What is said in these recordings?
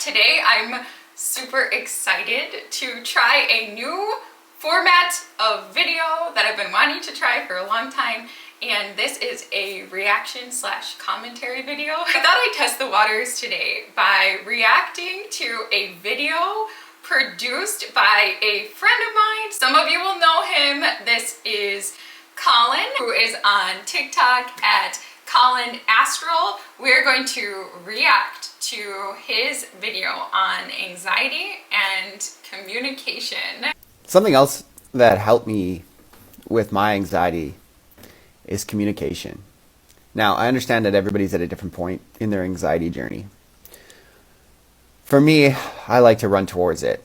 Today I'm super excited to try a new format of video that I've been wanting to try for a long time, and this is a reaction slash commentary video. I thought I'd test the waters today by reacting to a video produced by a friend of mine. Some of you will know him. This is Colin, who is on TikTok at Colin Astral. We're going to react to his video on anxiety and communication. Something else that helped me with my anxiety is communication. Now, I understand that everybody's at a different point in their anxiety journey. For me, I like to run towards it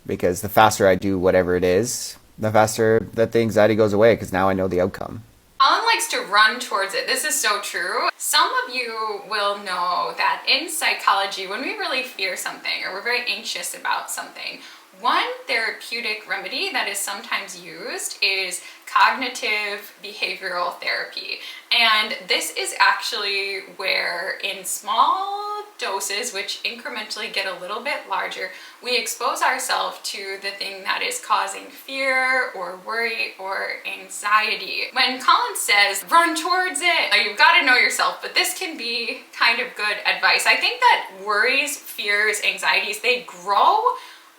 because the faster I do whatever it is, the faster that the anxiety goes away, because now I know the outcome. Colin likes to run towards it. This is so true. Some of you will know that in psychology, when we really fear something or we're very anxious about something, one therapeutic remedy that is sometimes used is cognitive behavioral therapy. And this is actually where, in small doses, which incrementally get a little bit larger, we expose ourselves to the thing that is causing fear or worry or anxiety. When Colin says, run towards it, you've got to know yourself, but this can be kind of good advice. I think that worries, fears, anxieties, they grow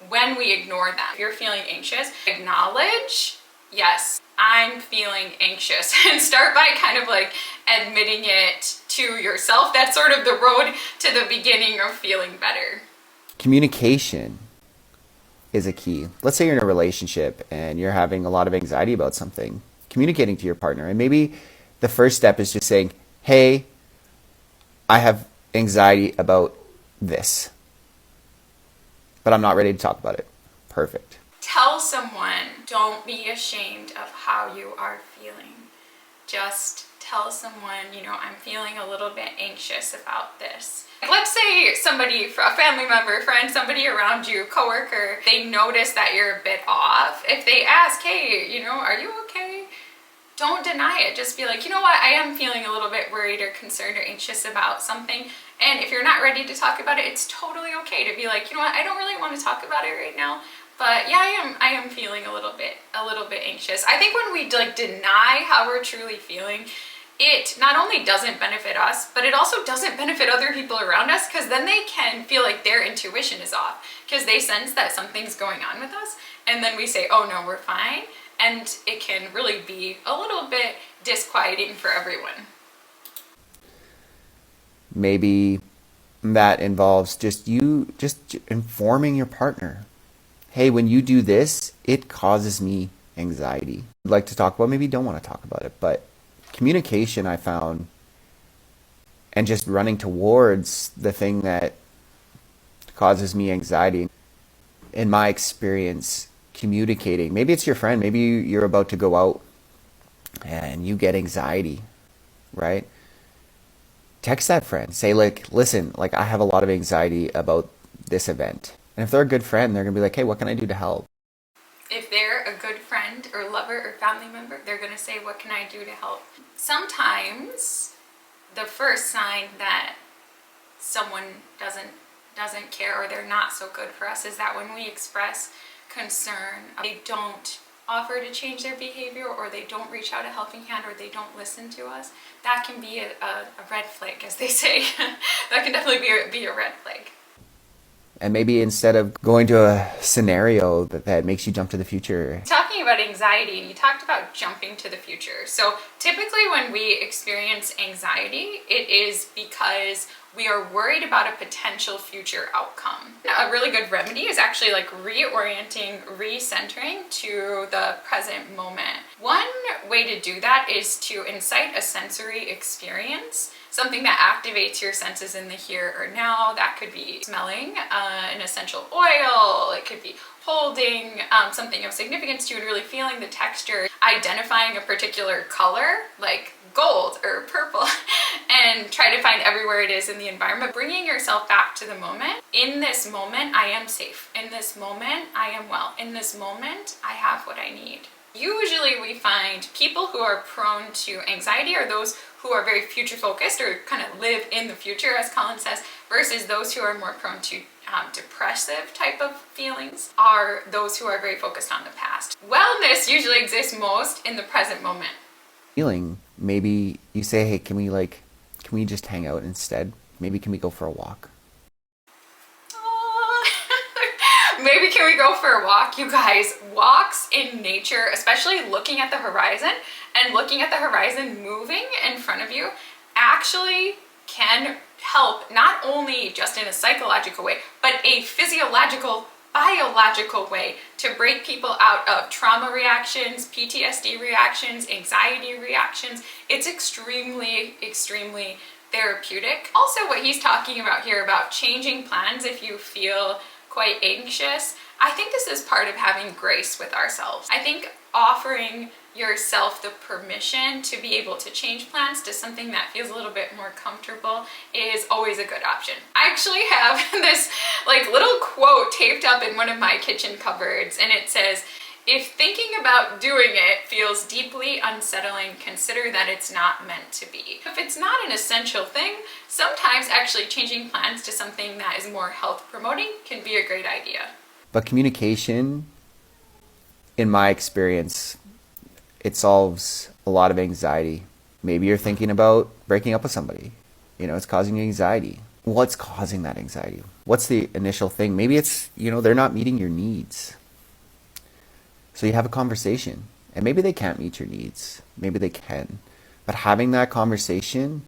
when we ignore them. If you're feeling anxious, acknowledge, yes, I'm feeling anxious, and start by kind of like admitting it to yourself. That's sort of the road to the beginning of feeling better. Communication is a key. Let's say you're in a relationship and you're having a lot of anxiety about something. Communicating to your partner, and maybe the first step is just saying, hey, I have anxiety about this, but I'm not ready to talk about it. Perfect. Tell someone, don't be ashamed of how you are feeling. Just tell someone, I'm feeling a little bit anxious about this. Let's say somebody, a family member, friend, somebody around you, coworker, they notice that you're a bit off. If they ask, hey, are you okay? Don't deny it. Just be like, you know what, I am feeling a little bit worried or concerned or anxious about something. And if you're not ready to talk about it, it's totally okay to be like, you know what, I don't really want to talk about it right now. But yeah, I am feeling a little bit anxious. I think when we deny how we're truly feeling, it not only doesn't benefit us, but it also doesn't benefit other people around us, because then they can feel like their intuition is off because they sense that something's going on with us, and then we say, oh no, we're fine, and it can really be a little bit disquieting for everyone. Maybe that involves just informing your partner. Hey, when you do this, it causes me anxiety. I'd like to talk about, maybe don't want to talk about it, but communication, I found, and just running towards the thing that causes me anxiety. In my experience, communicating, maybe it's your friend, maybe you're about to go out and you get anxiety, right? Text that friend, say listen, I have a lot of anxiety about this event. And if they're a good friend, they're gonna be like, hey, what can I do to help? If they're a good friend or lover or family member, they're gonna say, what can I do to help? Sometimes the first sign that someone doesn't care or they're not so good for us is that when we express concern, they don't offer to change their behavior, or they don't reach out a helping hand, or they don't listen to us. That can be a red flag, as they say. That can definitely be a red flag. And maybe instead of going to a scenario that makes you jump to the future. Talking about anxiety, and you talked about jumping to the future. So typically when we experience anxiety, it is because we are worried about a potential future outcome. A really good remedy is actually reorienting, recentering to the present moment. One way to do that is to incite a sensory experience, something that activates your senses in the here or now. That could be smelling an essential oil, it could be holding something of significance to you and really feeling the texture, identifying a particular color like gold or purple, and try to find everywhere it is in the environment, bringing yourself back to the moment. In this moment, I am safe. In this moment, I am well. In this moment, I have what I need. Usually we find people who are prone to anxiety are those who are very future focused or kind of live in the future, as Colin says, versus those who are more prone to depressive type of feelings are those who are very focused on the past. Wellness usually exists most in the present moment. Feeling, maybe you say, hey, can we just hang out instead? Maybe can we go for a walk? Maybe can we go for a walk? You guys, walks in nature, especially looking at the horizon and looking at the horizon moving in front of you, actually can help not only just in a psychological way, but a physiological, biological way to break people out of trauma reactions, PTSD reactions, anxiety reactions. It's extremely, extremely therapeutic. Also, what he's talking about here about changing plans if you feel quite anxious, I think this is part of having grace with ourselves. I think offering yourself the permission to be able to change plans to something that feels a little bit more comfortable is always a good option. I actually have this like little quote taped up in one of my kitchen cupboards, and it says, if thinking about doing it feels deeply unsettling, consider that it's not meant to be. If it's not an essential thing, sometimes actually changing plans to something that is more health promoting can be a great idea. But communication, in my experience, it solves a lot of anxiety. Maybe you're thinking about breaking up with somebody. It's causing you anxiety. What's causing that anxiety? What's the initial thing? Maybe it's, they're not meeting your needs. So you have a conversation, and maybe they can't meet your needs. Maybe they can. But having that conversation,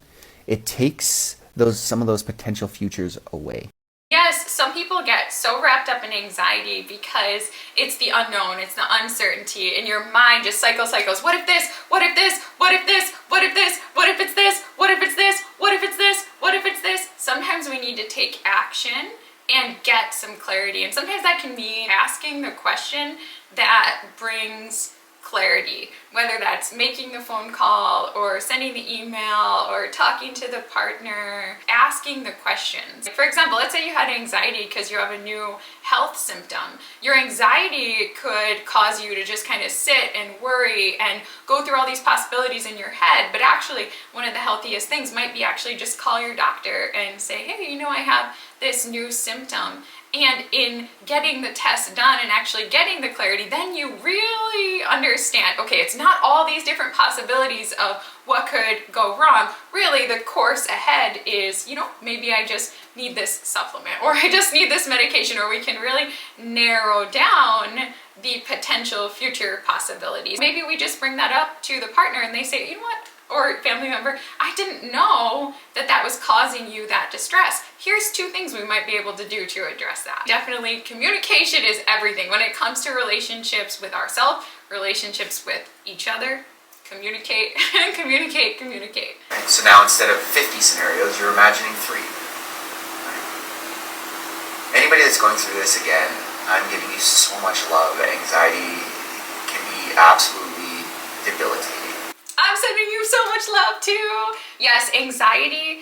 it takes some of those potential futures away. Yes, some people get so wrapped up in anxiety because it's the unknown, it's the uncertainty, and your mind just cycles. What if this? What if this? What if this? What if this? What if it's this? What if it's this? What if it's this? What if it's this? Sometimes we need to take action and get some clarity. And sometimes that can mean asking the question that brings clarity, whether that's making the phone call or sending the email or talking to the partner, asking the questions. For example, let's say you had anxiety because you have a new health symptom. Your anxiety could cause you to just kind of sit and worry and go through all these possibilities in your head, but actually one of the healthiest things might be actually just call your doctor and say, hey, I have this new symptom. And in getting the test done and actually getting the clarity, then you really understand, okay, it's not all these different possibilities of what could go wrong. Really, the course ahead is, maybe I just need this supplement, or I just need this medication, or we can really narrow down the potential future possibilities. Maybe we just bring that up to the partner and they say, or family member, I didn't know that was causing you that distress. Here's 2 things we might be able to do to address that. Definitely, communication is everything. When it comes to relationships with ourselves, relationships with each other, communicate, communicate, communicate. So now instead of 50 scenarios, you're imagining 3. Anybody that's going through this, again, I'm giving you so much love. Anxiety can be absolutely debilitating. I'm sending you so much love too. Yes, anxiety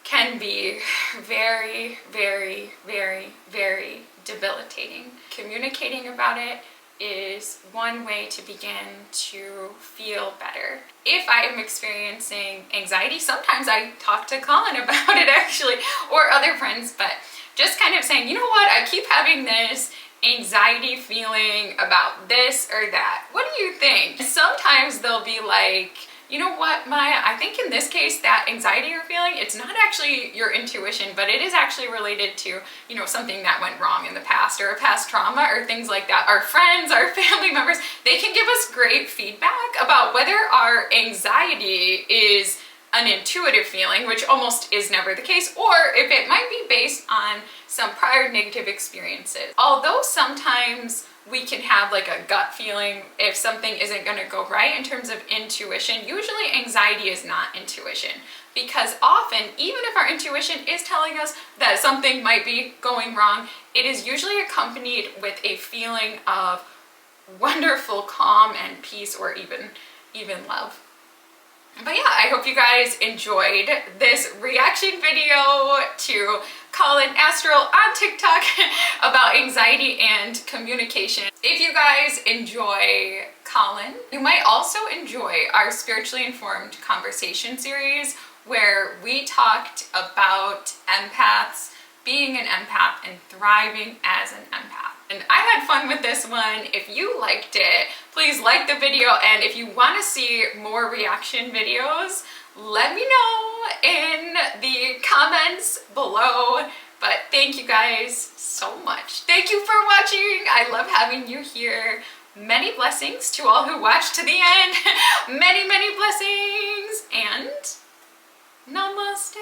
can be very, very, very, very debilitating. Communicating about it is one way to begin to feel better. If I am experiencing anxiety, sometimes I talk to Colin about it actually, or other friends, but just kind of saying, I keep having this anxiety feeling about this or that. What do you think? Sometimes they'll be like, Maya, I think in this case, that anxiety you're feeling, it's not actually your intuition, but it is actually related to, something that went wrong in the past or a past trauma or things like that. Our friends, our family members, they can give us great feedback about whether our anxiety is an intuitive feeling, which almost is never the case, or if it might be based on some prior negative experiences. Although sometimes we can have like a gut feeling if something isn't going to go right in terms of intuition, usually anxiety is not intuition, because often, even if our intuition is telling us that something might be going wrong, it is usually accompanied with a feeling of wonderful calm and peace, or even love. But yeah, I hope you guys enjoyed this reaction video to Colin Astral on TikTok about anxiety and communication. If you guys enjoy Colin. You might also enjoy our Spiritually Informed Conversation series, where we talked about empaths, being an empath, and thriving as an empath. And I had fun with this one. If you liked it, please like the video, and if you want to see more reaction videos, let me know in the comments below. But thank you guys so much. Thank you for watching. I love having you here. Many blessings to all who watched to the end. Many, many blessings, and namaste.